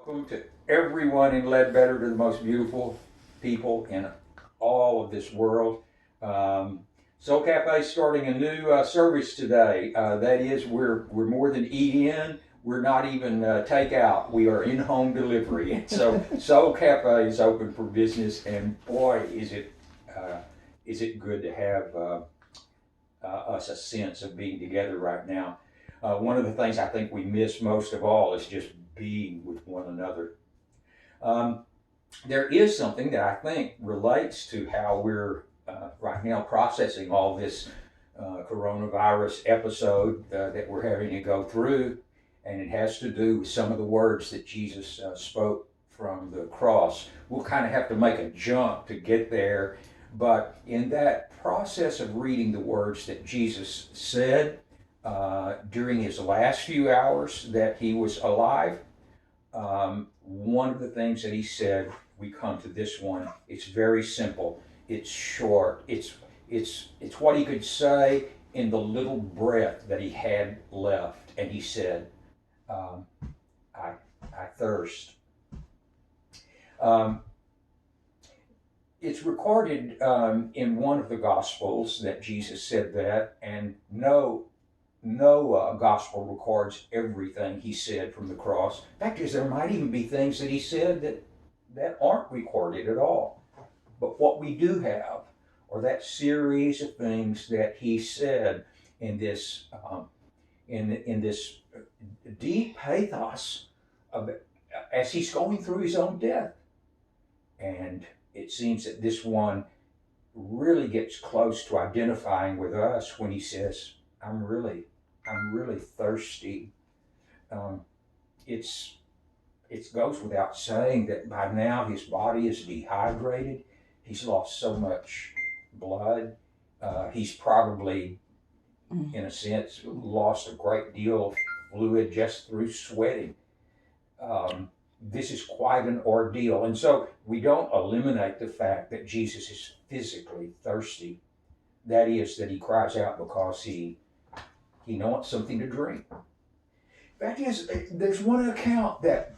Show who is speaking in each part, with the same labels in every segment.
Speaker 1: Welcome to everyone in Ledbetter, to the most beautiful people in all of this world. Soul Cafe is starting a new service today. That is, we're more than eat in. We're not even takeout. We are in-home delivery. And so Soul Cafe is open for business, and boy, is it good to have us a sense of being together right now. One of the things I think we miss most of all is just being with one another. There is something that I think relates to how we're right now processing all this coronavirus episode that we're having to go through, and it has to do with some of the words that Jesus spoke from the cross. We'll kind of have to make a jump to get there, but in that process of reading the words that Jesus said during his last few hours that he was alive, one of the things that he said, we come to this one. It's very simple. It's short. It's what he could say in the little breath that he had left. And he said, I thirst. It's recorded in one of the Gospels that Jesus said that, and no gospel records everything he said from the cross. The fact is, there might even be things that he said that aren't recorded at all. But what we do have are that series of things that he said in this in this deep pathos of, as he's going through his own death. And it seems that this one really gets close to identifying with us when he says, I'm really thirsty. It goes without saying that by now his body is dehydrated. He's lost so much blood. He's probably, in a sense, lost a great deal of fluid just through sweating. This is quite an ordeal. And so we don't eliminate the fact that Jesus is physically thirsty. That is, that he cries out because he wants something to drink. Fact is, there's one account that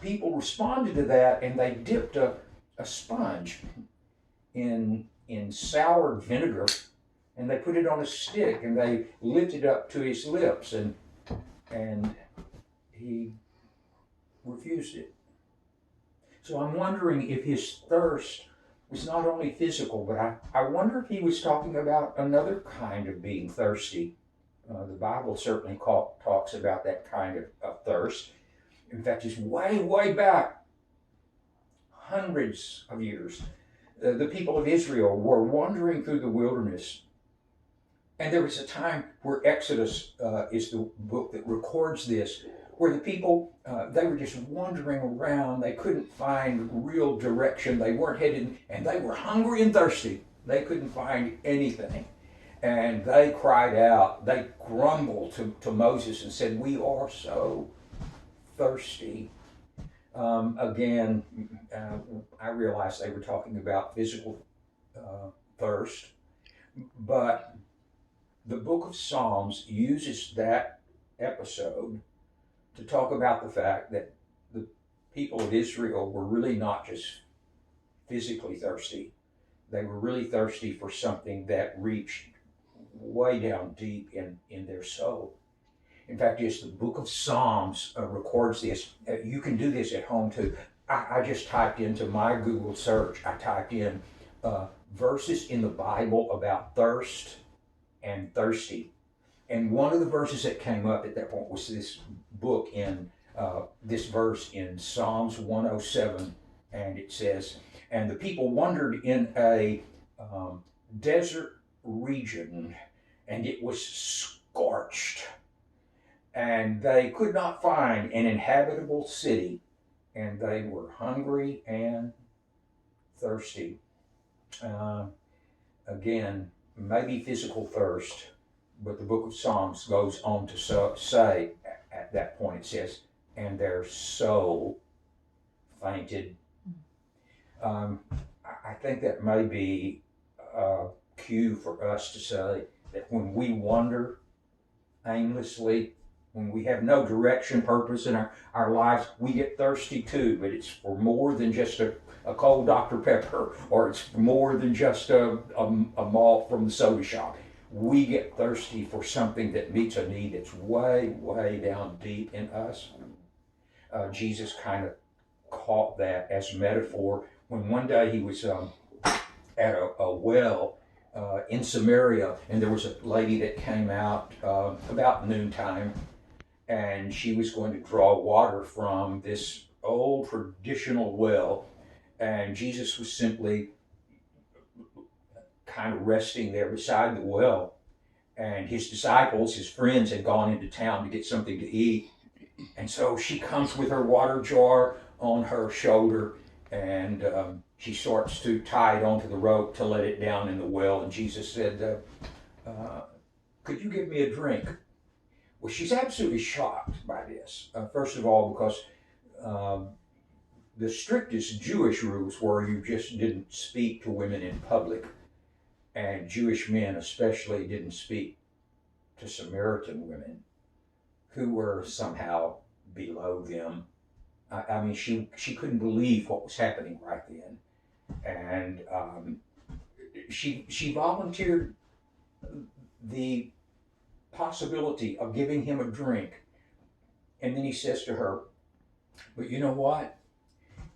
Speaker 1: people responded to that, and they dipped a sponge in soured vinegar, and they put it on a stick, and they lifted it up to his lips, and he refused it. So I'm wondering if his thirst was not only physical, but I wonder if he was talking about another kind of being thirsty. The Bible certainly talks about that kind of thirst. In fact, it's way back, hundreds of years. The people of Israel were wandering through the wilderness. And there was a time where Exodus is the book that records this, where the people, they were just wandering around. They couldn't find real direction. They weren't headed, and they were hungry and thirsty. They couldn't find anything. And they cried out, they grumbled to Moses and said, we are so thirsty. Again, I realized they were talking about physical thirst, but the book of Psalms uses that episode to talk about the fact that the people of Israel were really not just physically thirsty. They were really thirsty for something that reached way down deep in their soul. In fact, yes, the book of Psalms records this. You can do this at home too. I just typed into my Google search, I typed in verses in the Bible about thirst and thirsty. And one of the verses that came up at that point was this book this verse in Psalms 107. And it says, and the people wandered in a desert region, and it was scorched, and they could not find an inhabitable city, and they were hungry and thirsty. Again, maybe physical thirst, but the book of Psalms goes on to say at that point, it says, and their soul fainted. I think that may be a cue for us to say that when we wander aimlessly, When we have no direction, purpose in our lives, we get thirsty too, but it's for more than just a cold Dr. Pepper, or it's more than just a malt from the soda shop. We get thirsty for something that meets a need that's way, way down deep in us. Jesus kind of caught that as metaphor when one day he was at a well in Samaria, and there was a lady that came out about noontime, and she was going to draw water from this old traditional well, and Jesus was simply kind of resting there beside the well, and his disciples, his friends, had gone into town to get something to eat, and so she comes with her water jar on her shoulder, and she starts to tie it onto the rope to let it down in the well, and Jesus said, could you give me a drink? Well, she's absolutely shocked by this. First of all, because the strictest Jewish rules were you just didn't speak to women in public, and Jewish men especially didn't speak to Samaritan women who were somehow below them. I mean, she couldn't believe what was happening right then, and she volunteered the possibility of giving him a drink. And then he says to her, but you know what?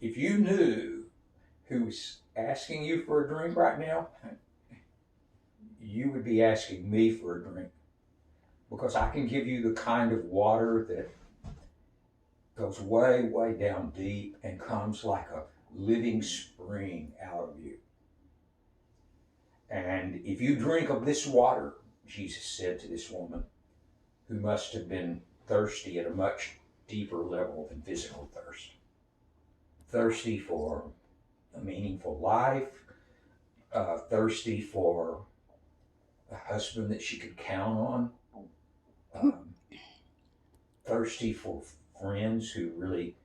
Speaker 1: If you knew who's asking you for a drink right now, you would be asking me for a drink. Because I can give you the kind of water that goes way, way down deep and comes like a living spring out of you. And if you drink of this water, Jesus said to this woman, who must have been thirsty at a much deeper level than physical thirst, thirsty for a meaningful life, thirsty for a husband that she could count on, thirsty for friends who really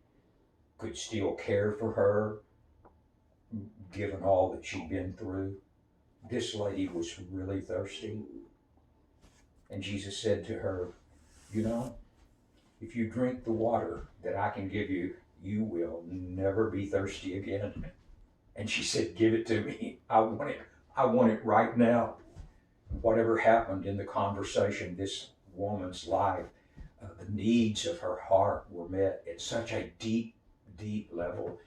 Speaker 1: could still care for her, given all that she'd been through. This lady was really thirsty. And Jesus said to her, you know, if you drink the water that I can give you, you will never be thirsty again. And she said, give it to me. I want it right now. Whatever happened in the conversation, this woman's life, the needs of her heart were met at such a deep, deep level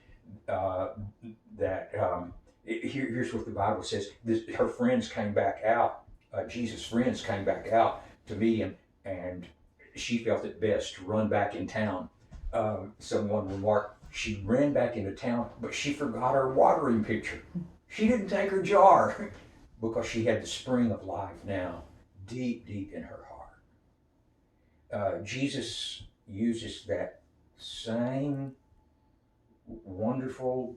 Speaker 1: that here's what the Bible says. Her friends came back out. Jesus' friends came back out to meet him, and she felt it best to run back in town. Someone remarked, she ran back into town, but she forgot her watering pitcher. She didn't take her jar because she had the spring of life now deep, deep in her heart. Jesus uses that same wonderful,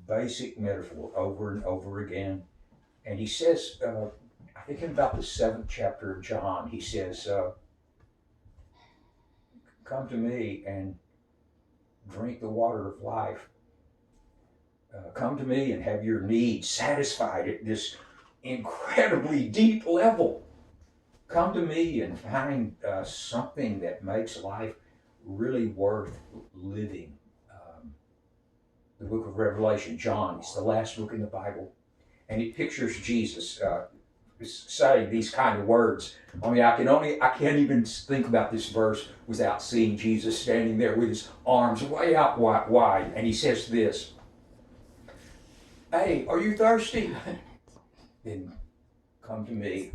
Speaker 1: basic metaphor over and over again. And he says, I think in about the 7th chapter of John, he says, come to me and drink the water of life. Come to me and have your needs satisfied at this incredibly deep level. Come to me and find something that makes life really worth living. The book of Revelation, John, is the last book in the Bible, and it pictures Jesus saying these kind of words. I mean, I can't even think about this verse without seeing Jesus standing there with his arms way out wide, and he says this, hey, are you thirsty? Then come to me,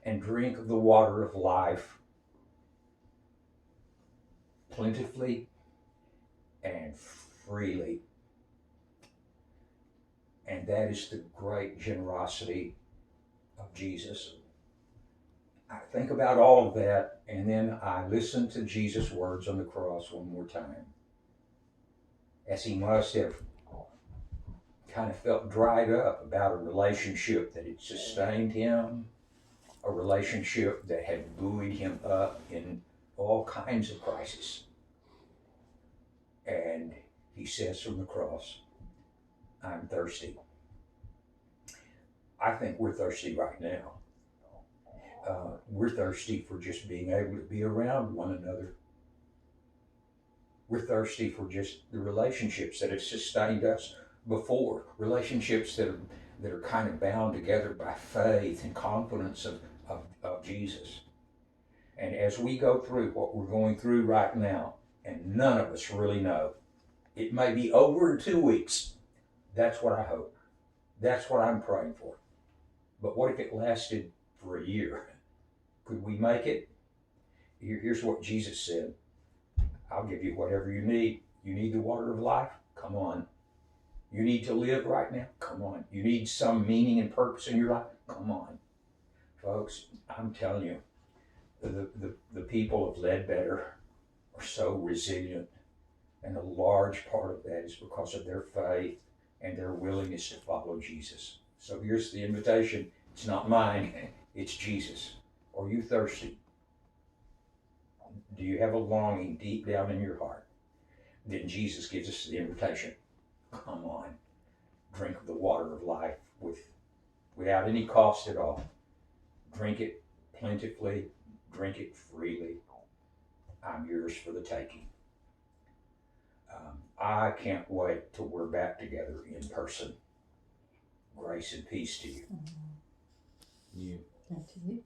Speaker 1: and drink of the water of life plentifully and freely. And that is the great generosity of Jesus. I think about all of that, and then I listen to Jesus' words on the cross one more time, as he must have kind of felt dried up about a relationship that had sustained him, a relationship that had buoyed him up in all kinds of crises. And he says from the cross, I'm thirsty. I think we're thirsty right now. We're thirsty for just being able to be around one another. We're thirsty for just the relationships that have sustained us before, relationships that are kind of bound together by faith and confidence of Jesus. And as we go through what we're going through right now, and none of us really know, it may be over in 2 weeks. That's what I hope. That's what I'm praying for. But what if it lasted for a year? Could we make it? Here's what Jesus said: I'll give you whatever you need. You need the water of life? Come on. You need to live right now? Come on. You need some meaning and purpose in your life? Come on. Folks, I'm telling you, the people of Ledbetter are so resilient, and a large part of that is because of their faith and their willingness to follow Jesus. So here's the invitation. It's not mine, it's Jesus. Are you thirsty? Do you have a longing deep down in your heart? Then Jesus gives us the invitation. Come on, drink of the water of life without any cost at all. Drink it plentifully, drink it freely. I'm yours for the taking. I can't wait till we're back together in person. Grace and peace to you.
Speaker 2: You.
Speaker 3: And to you.